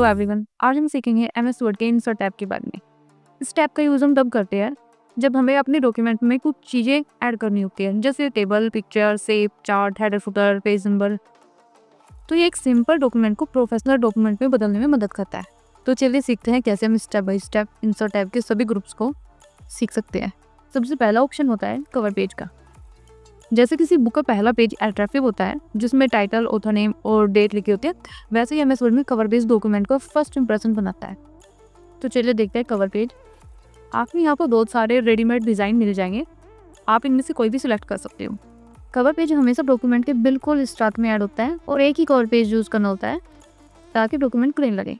Hello everyone, आज हम सीखेंगे एमएस वर्ड के इंसर्ट टैब के बारे में। इस टैब का यूज़ हम तब करते हैं जब हमें अपने डॉक्यूमेंट में कुछ चीज़ें ऐड करनी होती हैं, जैसे table, picture, shape, chart, header, footer, page number. तो ये एक सिंपल डॉक्यूमेंट को प्रोफेशनल डॉक्यूमेंट में बदलने में मदद करता है। तो चलिए सीखते हैं कैसे हम step by step insert tab के सभी ग्रुप्स को सीख सकते हैं। सबसे पहला ऑप्शन होता है कवर पेज का। जैसे किसी बुक का पहला पेज अट्रैक्टिव होता है जिसमें टाइटल, ऑथर नेम और डेट लिखे होते हैं, वैसे ही एमएस वर्ड में कवर पेज डॉक्यूमेंट का फर्स्ट इंप्रेशन बनाता है। तो चलिए देखते हैं कवर पेज। आपको यहाँ पर बहुत सारे रेडीमेड डिज़ाइन मिल जाएंगे, आप इनमें से कोई भी सिलेक्ट कर सकते हो। कवर पेज हमेशा डॉक्यूमेंट के बिल्कुल स्टार्ट में ऐड होता है और एक ही कवर पेज यूज़ करना होता है ताकि डॉक्यूमेंट क्लीन लगे।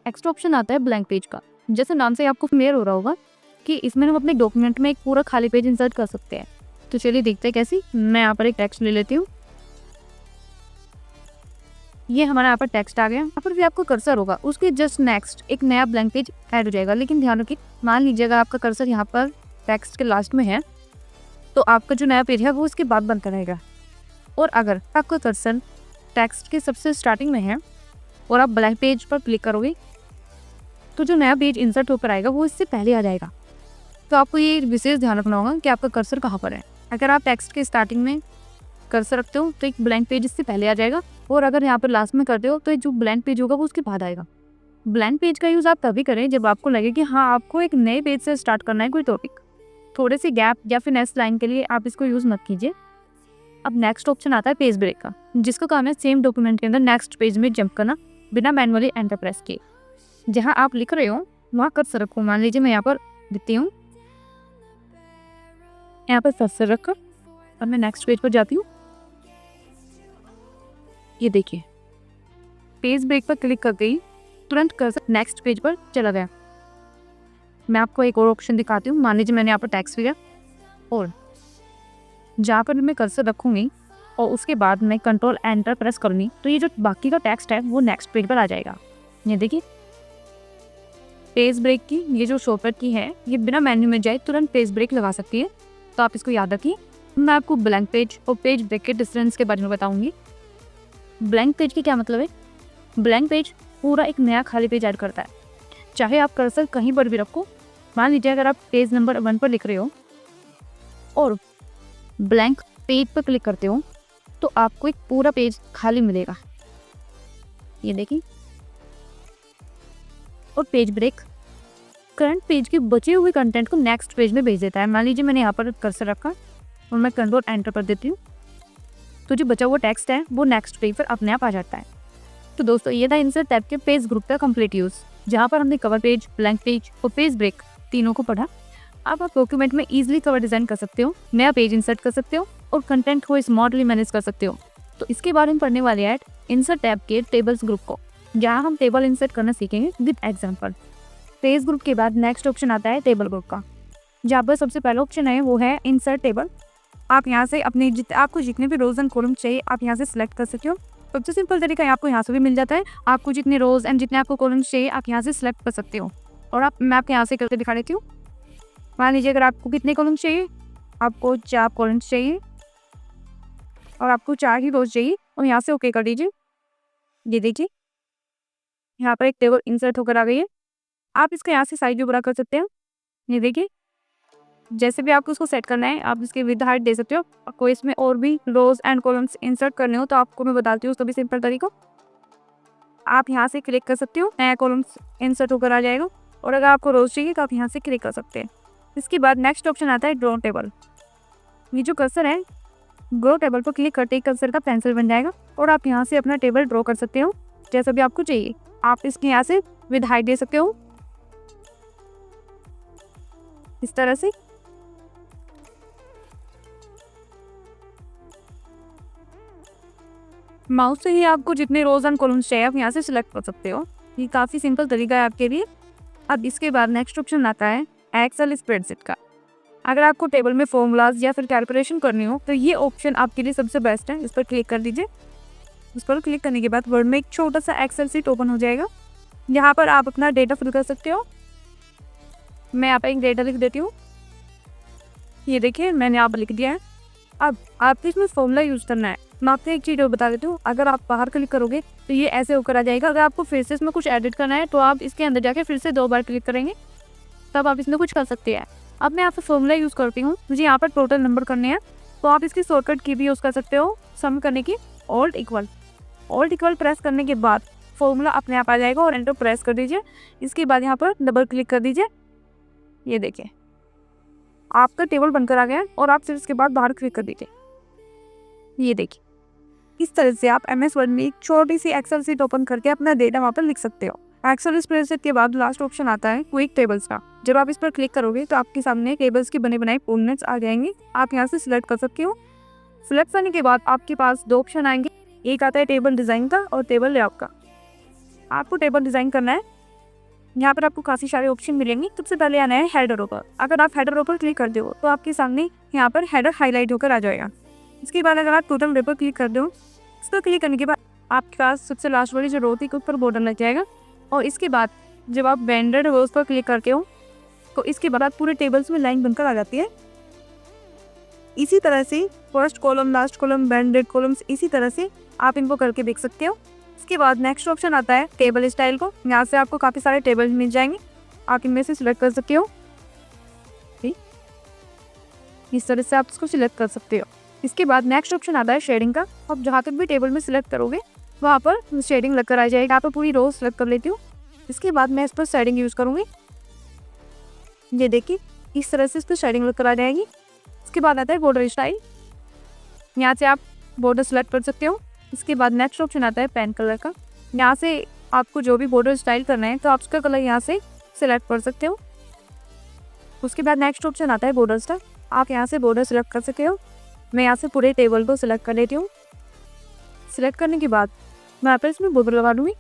नेक्स्ट ऑप्शन आता है ब्लैंक पेज का। जैसे नाम से आपको क्लियर हो रहा होगा कि इसमें हम अपने डॉक्यूमेंट में एक पूरा खाली पेज इंसर्ट कर सकते हैं। तो चलिए देखते हैं कैसी। मैं यहाँ पर एक टेक्स्ट ले लेती हूँ। ये हमारा यहाँ पर टेक्स्ट आ गया। यहाँ पर भी आपका कर्सर होगा, उसके जस्ट नेक्स्ट एक नया ब्लैंक पेज ऐड हो जाएगा। लेकिन ध्यान रखिए, मान लीजिएगा आपका कर्सर यहाँ पर टेक्स्ट के लास्ट में है तो आपका जो नया पेज है वो इसके बाद बनता रहेगा। और अगर आपका कर्सर टेक्स्ट के सबसे स्टार्टिंग में है और आप ब्लैंक पेज पर क्लिक करोगे तो जो नया पेज इंसर्ट होकर आएगा वो इससे पहले आ जाएगा। तो आपको ये विशेष ध्यान रखना होगा कि आपका कर्सर कहाँ पर है। अगर आप टेक्स्ट के स्टार्टिंग में कर्सर रखते हो तो एक ब्लैंक पेज इससे पहले आ जाएगा, और अगर यहाँ पर लास्ट में करते हो तो जो ब्लैंक पेज होगा वो उसके बाद आएगा। ब्लैंक पेज का यूज़ आप तभी करें जब आपको लगे कि हाँ, आपको एक नए पेज से स्टार्ट करना है कोई टॉपिक। थोड़े से गैप या फिर नेक्स्ट लाइन के लिए आप इसको यूज़ मत कीजिए। अब नेक्स्ट ऑप्शन आता है पेज ब्रेक का, जिसका काम है सेम डॉक्यूमेंट के अंदर नेक्स्ट पेज में जंप करना बिना मैनुअली एंटर प्रेस किए। जहाँ आप लिख रहे हो वहाँ कर्सर रखो। मान लीजिए मैं यहाँ पर लिखती हूँ, यहाँ पर कर्सर रखकर अब मैं नेक्स्ट पेज पर जाती हूँ। ये देखिए, पेज ब्रेक पर क्लिक कर गई, तुरंत कर्सर नेक्स्ट पेज पर चला गया। मैं आपको एक और ऑप्शन दिखाती हूँ। मान लीजिए मैंने यहाँ पर टेक्स्ट लिया और जहाँ पर मैं कर्सर रखूँगी और उसके बाद मैं कंट्रोल एंटर प्रेस करूँगी तो ये जो बाकी का टेक्स्ट है वो नेक्स्ट पेज पर आ जाएगा। ये देखिए, पेज ब्रेक की ये जो शॉर्टकट की है ये बिना मेन्यू में जाए तुरंत पेज ब्रेक लगा सकती है। तो आप इसको याद रखिए। मैं आपको ब्लैंक पेज और पेज ब्रेक के डिफरेंस के बारे में बताऊंगी। ब्लैंक पेज की क्या मतलब है? ब्लैंक पेज पूरा एक नया खाली पेज ऐड करता है, चाहे आप कर्सर कहीं पर भी रखो। मान लीजिए अगर आप पेज नंबर 1 पर लिख रहे हो और ब्लैंक पेज पर क्लिक करते हो तो आपको एक पूरा पेज खाली मिलेगा। ये देखिए। और पेज ब्रेक करंट पेज के बचे हुए कंटेंट को नेक्स्ट पेज में भेज देता है। मान लीजिए मैंने यहाँ पर कर्सर रखा और मैं कंट्रोल एंटर कर देती हूँ तो जो बचा हुआ टेक्स्ट है वो नेक्स्ट पेज पर अपने आप आ जाता है। तो दोस्तों, ये था इंसर्ट टैब के पेज ग्रुप का कंप्लीट यूज़, जहाँ पर हमने कवर पेज, ब्लैंक पेज और पेज ब्रेक तीनों को पढ़ा। अब आप डॉक्यूमेंट में ईजिली कवर डिज़ाइन कर सकते हो, नया पेज इंसर्ट कर सकते हो और कंटेंट को स्मार्टली मैनेज कर सकते हो। तो इसके बारे में पढ़ने वाले हैं इंसर्ट टैब के टेबल्स ग्रुप को, जहाँ हम टेबल इंसर्ट करना सीखेंगे विद एग्जाम्पल। पेज ग्रुप के बाद नेक्स्ट ऑप्शन आता है टेबल ग्रुप का, जहाँ पर सबसे पहला ऑप्शन है वो है इंसर्ट टेबल। आप यहाँ से अपने आपको जितने भी रोज एंड कॉलम चाहिए आप यहाँ से सिलेक्ट कर सकते हो। सबसे सिंपल तरीका है, आपको यहाँ से भी मिल जाता है। आपको जितने रोज एंड जितने आपको कॉलम्स चाहिए आप यहाँ से सिलेक्ट कर सकते हो। और मैं आपके यहाँ से करके दिखा देती हूँ। मान लीजिए अगर आपको कितने कॉलम्स चाहिए, आपको 4 कॉलम्स चाहिए और आपको 4 ही रोज चाहिए और यहाँ से ओके कर दीजिए। ये देखिए, यहाँ पर एक टेबल इंसर्ट होकर आ गई है। आप इसका यहाँ से साइज भी बड़ा कर सकते हैं। ये देखिए, जैसे भी आपको उसको सेट करना है आप इसके विद हाइट दे सकते हो। कोई इसमें और भी रोज एंड कॉलम्स इंसर्ट करने हो तो आपको मैं बताती हूँ सभी सिंपल तरीका। आप यहाँ से क्लिक कर सकते हो, नया कॉलम्स इंसर्ट होकर आ जाएगा। और अगर आपको रोज चाहिए तो आप यहाँ से क्लिक कर सकते हैं। इसके बाद नेक्स्ट ऑप्शन आता है ड्रॉ टेबल। ये जो कर्सर है, ड्रॉ टेबल पर क्लिक करते ही कर्सर का पेंसिल बन जाएगा और आप यहाँ से अपना टेबल ड्रॉ कर सकते हो जैसा भी आपको चाहिए। आप इसके यहाँ से विद हाइट दे सकते हो इस तरह से। माउस से ही आपको जितने रोज एंड कॉलम्स चाहिए आप यहाँ से सिलेक्ट कर सकते हो। ये काफ़ी सिंपल तरीका है आपके लिए। अब इसके बाद नेक्स्ट ऑप्शन आता है एक्सेल स्प्रेडशीट का। अगर आपको टेबल में फॉर्मूलाज या फिर कैलकुलेशन करनी हो तो ये ऑप्शन आपके लिए सबसे बेस्ट है। इस पर क्लिक कर दीजिए। उस पर क्लिक करने के बाद वर्ड में एक छोटा सा एक्सेल शीट ओपन हो जाएगा, यहाँ पर आप अपना डेटा फिल कर सकते हो। मैं यहाँ पर एक डेटा लिख देती हूँ। ये देखिए, मैंने यहाँ पर लिख दिया है। अब आपको इसमें फॉर्मूला यूज़ करना है। मैं आपको एक चीज़ और बता देती हूँ, अगर आप बाहर क्लिक करोगे तो ये ऐसे होकर आ जाएगा। अगर आपको फिर से इसमें कुछ एडिट करना है तो आप इसके अंदर जाके फिर से 2 बार क्लिक करेंगे, तब आप इसमें कुछ कर सकते हैं। अब मैं यहाँ पे फॉर्मूला यूज़ करती हूँ, मुझे यहाँ पर टोटल नंबर करने हैं, तो आप इसकी शॉर्टकट की भी यूज़ कर सकते हो सम करने की, ऑल्ट इक्वल प्रेस करने के बाद फॉर्मूला अपने आप आ जाएगा और एंटर प्रेस कर दीजिए। इसके बाद यहाँ पर डबल क्लिक कर दीजिए, ये देखिए आपका टेबल बनकर आ गया है और आप सिर्फ इसके बाद बाहर क्लिक कर दीजिए। ये देखिए इस तरह से आप MS वर्ड में एक छोटी सी एक्सेल सीट ओपन करके अपना डेटा वहाँ पर लिख सकते हो। एक्सेल स्प्रेडशीट के बाद लास्ट ऑप्शन आता है क्विक टेबल्स का। जब आप इस पर क्लिक करोगे तो आपके सामने टेबल्स की बने बनाए फॉर्मेट्स आ जाएंगे, आप यहाँ से सिलेक्ट कर सकते हो। सिलेक्ट करने के बाद आपके पास 2 ऑप्शन आएंगे, एक आता है टेबल डिज़ाइन का और टेबल लेआउट का। आपको टेबल डिज़ाइन करना है, यहाँ पर आपको काफ़ी सारे ऑप्शन मिलेंगे। सबसे पहले आना है हेडर ऊपर। अगर आप हेडर ऊपर क्लिक कर दो तो आपके सामने यहाँ पर हेडर हाईलाइट होकर आ जाएगा। इसके बाद अगर आप टोटल रे पर क्लिक कर दो, इस पर क्लिक करने के बाद आपके पास सबसे लास्ट वाली जो रो थी उस पर बॉर्डर लग जाएगा। और इसके बाद जब आप बैंडेड रोज पर क्लिक करके हो तो इसके बाद पूरे टेबल्स में लाइन बनकर आ जाती है। इसी तरह से first column, last column, banded columns, इसी तरह से आप इनको करके देख सकते हो। इसके बाद नेक्स्ट ऑप्शन आता है टेबल स्टाइल को। यहाँ से आपको काफ़ी सारे टेबल्स मिल जाएंगे, आप इनमें से सिलेक्ट कर सकते हो। ठीक, इस तरह से आप इसको सिलेक्ट कर सकते हो। इसके बाद नेक्स्ट ऑप्शन आता है शेडिंग का। आप जहाँ तक भी टेबल में सिलेक्ट करोगे वहाँ पर शेडिंग लगकर आ जाएगी। यहाँ पर पूरी रो सिलेक्ट कर लेती हूँ। इसके बाद मैं इस पर शेडिंग यूज़ करूँगी, ये देखिए इस तरह से इस पर शेडिंग लगकर आ जाएगी। इसके बाद आता है बॉर्डर स्टाइल, यहाँ से आप बॉर्डर सेलेक्ट कर सकते हो। इसके बाद नेक्स्ट ऑप्शन आता है पेन कलर का। यहाँ से आपको जो भी बॉर्डर स्टाइल करना है तो आप उसका कलर यहाँ से सिलेक्ट कर सकते हो। उसके बाद नेक्स्ट ऑप्शन आता है बॉर्डर स्टाइल, आप यहाँ से बॉर्डर सेलेक्ट कर सकते हो। मैं यहाँ से पूरे टेबल को सिलेक्ट कर लेती हूँ। सिलेक्ट करने के बाद मैं यहाँ पर इसमें बॉर्डर लगा दूँगी,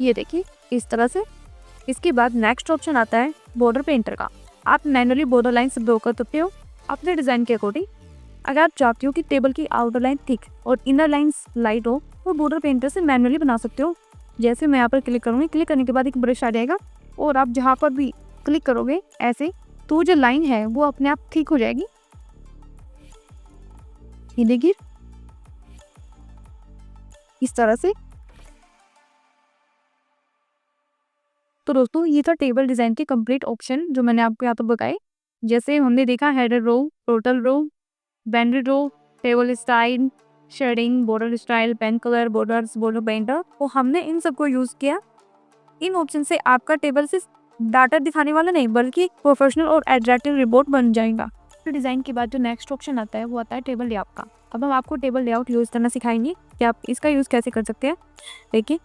ये देखिए इस तरह से। इसके बाद नेक्स्ट ऑप्शन आता है बॉर्डर पेंटर का। आप मैनुअली बॉर्डर लाइन से ड्रॉ कर सकते हो अपने डिज़ाइन के अकॉर्डिंग। अगर आप चाहते हो कि टेबल की आउटर लाइन थिक और इनर लाइंस लाइट हो तो बॉर्डर पेंटर से मैनुअली बना सकते हो। जैसे मैं यहाँ पर क्लिक करूँगी, क्लिक करने के बाद एक ब्रश आ जाएगा और आप जहाँ पर भी क्लिक करोगे ऐसे तो जो लाइन है वो अपने आप ठीक हो जाएगी, ये देखिए इस तरह से। तो दोस्तों ये था टेबल डिज़ाइन के कंप्लीट ऑप्शन जो मैंने आपको यहाँ पर बताए। जैसे हमने देखा header row, total row, banded row, table style, shading, border style, pen colour, borders, border painter, तो हमने इन सबको यूज़ किया। इन ऑप्शन से आपका टेबल सिर्फ डाटा दिखाने वाला नहीं बल्कि प्रोफेशनल और अट्रैक्टिव रिपोर्ट बन जाएगा। डिज़ाइन के बाद जो नेक्स्ट ऑप्शन आता है वो आता है टेबल लेआउट का। अब हम आपको टेबल लेआउट यूज़ करना सिखाएंगे कि आप इसका यूज़ कैसे कर सकते हैं। देखिए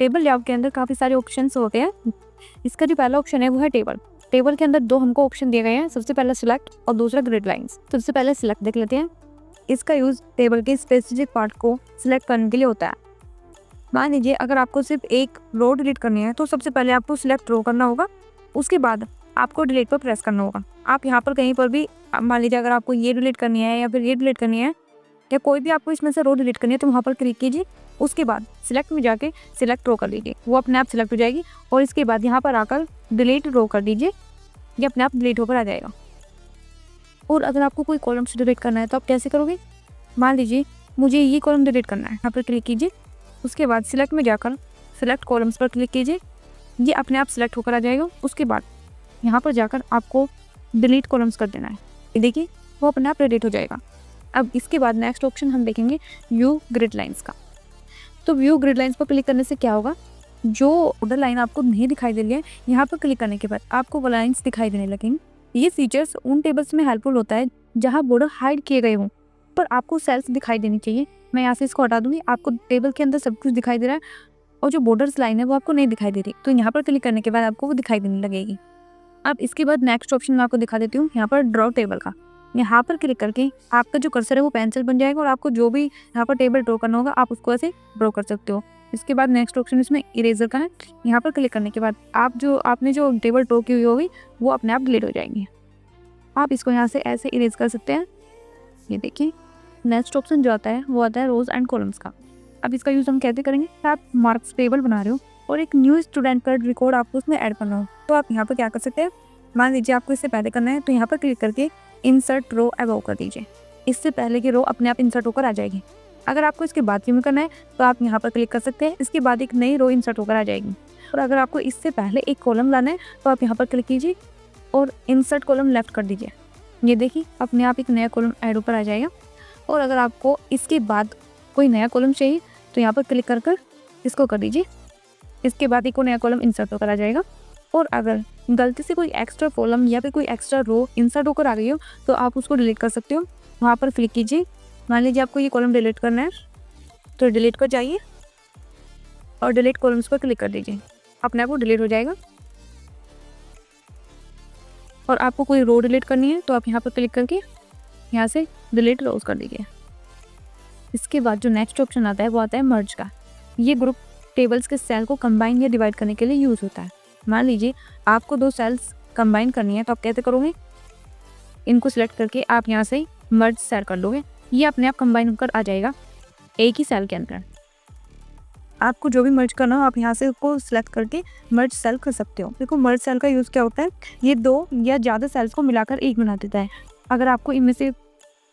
टेबल लेआउट के अंदर काफ़ी सारे ऑप्शंस होते हैं। इसका जो पहला ऑप्शन है वो है टेबल। टेबल के अंदर 2 हमको ऑप्शन दिए गए हैं, सबसे पहला सिलेक्ट और दूसरा ग्रिड लाइंस। सबसे पहले सिलेक्ट देख लेते हैं। इसका यूज़ टेबल के स्पेसिफिक पार्ट को सिलेक्ट करने के लिए होता है। मान लीजिए अगर आपको सिर्फ एक रो डिलीट करनी है तो सबसे पहले आपको सिलेक्ट रो करना होगा, उसके बाद आपको डिलीट पर प्रेस करना होगा। आप यहाँ पर कहीं पर भी मान लीजिए अगर आपको ये डिलीट करनी है या फिर ये डिलीट करनी है या कोई भी आपको इसमें से रो डिलीट करनी है तो वहाँ पर क्लिक कीजिए। उसके बाद सिलेक्ट में जाके सिलेक्ट रो कर लीजिए, वो अपने आप सिलेक्ट हो जाएगी। और इसके बाद यहाँ पर आकर डिलीट रो कर दीजिए, ये अपने आप डिलीट होकर आ जाएगा। और अगर आपको कोई कॉलम से डिलीट करना है तो आप कैसे करोगे, मान लीजिए मुझे ये कॉलम डिलीट करना है, यहाँ पर क्लिक कीजिए। उसके बाद सिलेक्ट में जाकर सिलेक्ट कॉलम्स पर क्लिक कीजिए, ये अपने आप सिलेक्ट होकर आ जाएगा। उसके बाद यहाँ पर जाकर आपको डिलीट कॉलम्स कर देना है, ये देखिए वो अपने आप डिलीट हो जाएगा। अब इसके बाद नेक्स्ट ऑप्शन हम देखेंगे व्यू ग्रिड लाइंस का। तो व्यू ग्रिड लाइंस पर क्लिक करने से क्या होगा, जो बॉर्डर लाइन आपको नहीं दिखाई दे रही है यहाँ पर क्लिक करने के बाद आपको वो लाइंस दिखाई देने लगेंगी। ये फीचर्स उन टेबल्स में हेल्पफुल होता है जहाँ बॉर्डर हाइड किए गए हों पर आपको सेल्स दिखाई देनी चाहिए। मैं यहाँ से इसको हटा दूंगी, आपको टेबल के अंदर सब कुछ दिखाई दे रहा है और जो बॉर्डर्स लाइन है वो आपको नहीं दिखाई दे रही, तो यहाँ पर क्लिक करने के बाद आपको वो दिखाई देने लगेगी। अब इसके बाद नेक्स्ट ऑप्शन मैं आपको दिखा देती हूँ, यहाँ पर ड्रॉ टेबल का। यहाँ पर क्लिक करके आपका जो कर्सर है वो पेंसिल बन जाएगा और आपको जो भी यहाँ पर टेबल ड्रॉ करना होगा आप उसको ऐसे ड्रॉ कर सकते हो। इसके बाद नेक्स्ट ऑप्शन इसमें इरेजर का है। यहाँ पर क्लिक करने के बाद आपने जो टेबल ड्रॉ की हुई होगी वो अपने आप डिलीट हो जाएंगी। आप इसको यहाँ से ऐसे इरेज कर सकते हैं, ये देखिए। नेक्स्ट ऑप्शन जो आता है वो आता है रोज एंड कॉलम्स का। अब इसका यूज़ हम कैसे करेंगे, आप मार्क्स टेबल बना रहे हो और एक न्यू स्टूडेंट का रिकॉर्ड आपको उसमें ऐड करना हो तो आप यहाँ पर क्या कर सकते हैं, मान लीजिए आपको इससे पहले करना है तो यहाँ पर क्लिक करके इंसर्ट रो अबव कर दीजिए। इससे पहले की रो अपने आप इंसर्ट होकर आ जाएगी। अगर आपको इसके बाद क्यों करना है तो आप यहाँ पर क्लिक कर सकते हैं, इसके बाद एक नई रो इंसर्ट होकर आ जाएगी। और अगर आपको इससे पहले एक कॉलम लाना है तो आप यहाँ पर क्लिक कीजिए और इंसर्ट कॉलम लेफ्ट कर दीजिए। ये देखिए अपने आप एक नया कॉलम ऐड ऊपर आ जाएगा। और अगर आपको इसके बाद कोई नया कॉलम चाहिए तो यहाँ पर क्लिक कर कर इसको कर दीजिए, इसके बाद एक नया कॉलम इंसर्ट होकर आ जाएगा। और अगर गलती से कोई एक्स्ट्रा कॉलम या फिर कोई एक्स्ट्रा रो इंसर्ट होकर आ गई हो तो आप उसको डिलीट कर सकते हो। वहाँ पर क्लिक कीजिए, मान लीजिए आपको ये कॉलम डिलीट करना है तो डिलीट कर जाइए और डिलीट कॉलम्स पर क्लिक कर दीजिए, अपने आप को डिलीट हो जाएगा। और आपको कोई रो डिलीट करनी है तो आप यहाँ पर क्लिक करके यहाँ से डिलीट रोज कर दीजिए। इसके बाद जो नेक्स्ट ऑप्शन आता है वो आता है मर्ज का। ये ग्रुप टेबल्स के सेल को कंबाइन या डिवाइड करने के लिए यूज़ होता है। मान लीजिए आपको 2 सेल्स कंबाइन करनी है तो आप कैसे करोगे, इनको सिलेक्ट करके आप यहाँ से मर्ज सेल कर लोगे, ये अपने आप कंबाइन होकर आ जाएगा एक ही सेल के अंदर। आपको जो भी मर्ज करना हो आप यहाँ से उसको सिलेक्ट करके मर्ज सेल कर सकते हो। देखो मर्ज सेल का यूज़ क्या होता है, ये 2 या ज़्यादा सेल्स को मिलाकर एक बना देता है। अगर आपको इनमें से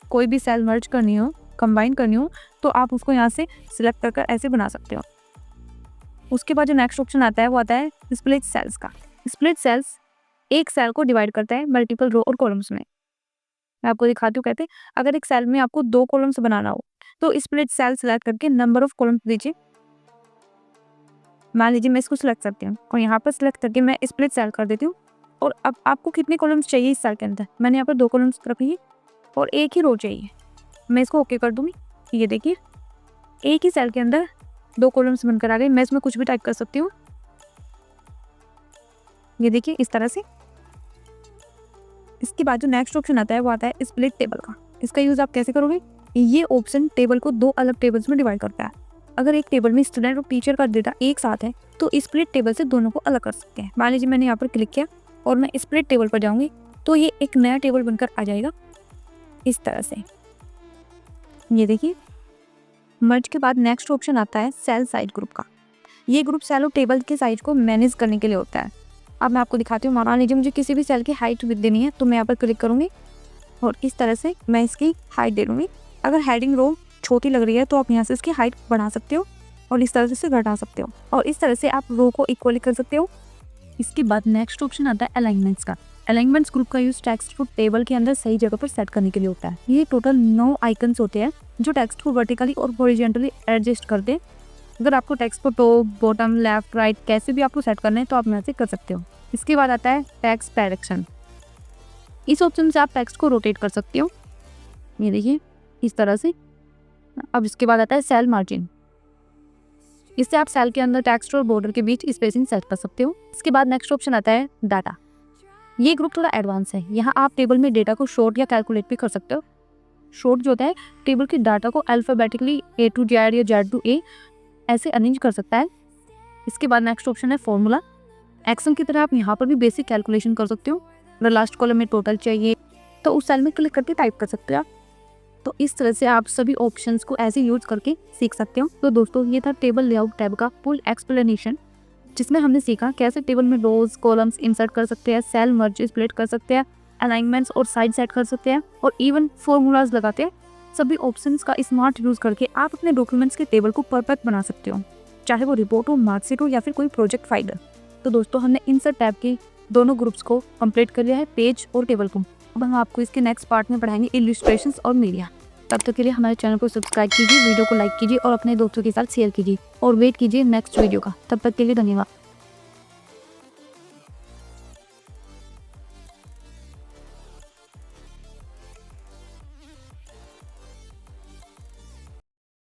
कोई भी सेल मर्ज करनी हो, कंबाइन करनी हो तो आप उसको यहाँ से सिलेक्ट कर कर ऐसे बना सकते हो। उसके बाद जो नेक्स्ट ऑप्शन आता है वो आता है स्प्लिट सेल्स का। स्प्लिट सेल्स एक सेल को डिवाइड करता है मल्टीपल रो और कॉलम्स में। मैं आपको दिखाती हूँ कहते अगर एक सेल में आपको 2 कॉलम्स बनाना हो तो स्प्लिट सेल सेलेक्ट करके नंबर ऑफ कॉलम्स दीजिए। मान लीजिए मैं इसको सिलेक्ट करती हूँ और यहाँ पर सिलेक्ट करके मैं स्प्लिट सेल कर देती हूँ। और अब आपको कितने कॉलम्स चाहिए इस सेल के अंदर, मैंने यहाँ पर 2 कॉलम्स रखी है और एक ही रो चाहिए, मैं इसको ओके कर दूँगी। ये देखिए एक ही सेल के अंदर 2 कॉलम्स बनकर आ गए। मैं इसमें कुछ भी टाइप कर सकती हूँ, ये देखिए इस तरह से। इसके बाद जो नेक्स्ट ऑप्शन आता है वो आता है स्प्लिट टेबल का। इसका यूज़ आप कैसे करोगे, ये ऑप्शन टेबल को 2 अलग टेबल्स में डिवाइड करता है। अगर एक टेबल में स्टूडेंट और टीचर का डेटा एक साथ है तो स्प्लिट टेबल से दोनों को अलग कर सकते हैं। मान लीजिए मैंने यहाँ पर क्लिक किया और मैं स्प्लिट टेबल पर जाऊँगी तो ये एक नया टेबल बनकर आ जाएगा इस तरह से। ये देखिए मर्ज के बाद नेक्स्ट ऑप्शन आता है सेल साइज ग्रुप का। ये ग्रुप सेल और टेबल के साइज को मैनेज करने के लिए होता है। अब मैं आपको दिखाती हूँ। मान लीजिए मुझे किसी भी सेल की हाइट देनी है तो मैं यहाँ पर क्लिक करूँगी और इस तरह से मैं इसकी हाइट दे दूँगी। अगर हेडिंग रो छोटी लग रही है तो आप यहाँ से इसकी हाइट बढ़ा सकते हो और इस तरह से घटा सकते हो और इस तरह से आप रो को इक्वली कर सकते हो। इसके बाद नेक्स्ट ऑप्शन आता है अलाइनमेंट्स का। अलाइनमेंट्स ग्रुप का यूज टेक्स्ट को टेबल के अंदर सही जगह पर सेट करने के लिए होता है। ये टोटल 9 आइकन्स होते हैं जो टेक्स्ट को वर्टिकली और हॉरिजॉन्टली एडजस्ट कर दे। अगर आपको टेक्स्ट को टॉप, बॉटम, लेफ्ट, राइट कैसे भी आपको सेट करना है तो आप यहाँ से कर सकते हो। इसके बाद आता है टेक्स्ट डायरेक्शन। इस ऑप्शन से आप टेक्स्ट को रोटेट कर सकते हो, ये देखिए इस तरह से। अब इसके बाद आता है सेल मार्जिन। इससे आप सेल के अंदर टेक्स्ट और बॉर्डर के बीच स्पेसिंग सेट कर सकते हो। इसके बाद नेक्स्ट ऑप्शन आता है डाटा। ये ग्रुप थोड़ा एडवांस है। यहाँ आप टेबल में डेटा को शॉर्ट या कैलकुलेट भी कर सकते हो। शॉर्ट जो होता है टेबल के डाटा को अल्फाबेटिकली A to Z या Z to A ऐसे अरेंज कर सकता है। इसके बाद नेक्स्ट ऑप्शन है फॉर्मूला। एक्सेल की तरह आप यहाँ पर भी बेसिक कैलकुलेशन कर सकते हो। अगर लास्ट कॉलम में टोटल चाहिए तो उस सेल में क्लिक करके टाइप कर सकते हो आप। तो इस तरह से आप सभी ऑप्शंस को ऐसे यूज करके सीख सकते हो। तो दोस्तों ये था टेबल लेआउट टैब का फुल एक्सप्लेनेशन, जिसमें हमने सीखा कैसे टेबल में रोज कॉलम्स इंसर्ट कर सकते हैं, सेल मर्ज स्प्लिट कर सकते हैं, अलाइनमेंट्स और साइड सेट कर सकते हैं और इवन फॉर्मूलाज लगाते हैं। सभी ऑप्शंस का स्मार्ट यूज करके आप अपने डॉक्यूमेंट्स के टेबल को परफेक्ट बना सकते हो, चाहे वो रिपोर्ट हो, मार्कशीट हो या फिर कोई प्रोजेक्ट फाइल हो। तो दोस्तों हमने इंसर्ट टैब के दोनों ग्रुप्स को कंप्लीट कर लिया है, पेज और टेबल को। अब हम आपको इसके नेक्स्ट पार्ट में पढ़ाएंगे इलस्ट्रेशंस और मीडिया। तब तक के लिए हमारे चैनल को सब्सक्राइब कीजिए, वीडियो को लाइक कीजिए और अपने दोस्तों के साथ शेयर कीजिए और वेट कीजिए नेक्स्ट वीडियो का। तब तक के लिए धन्यवाद।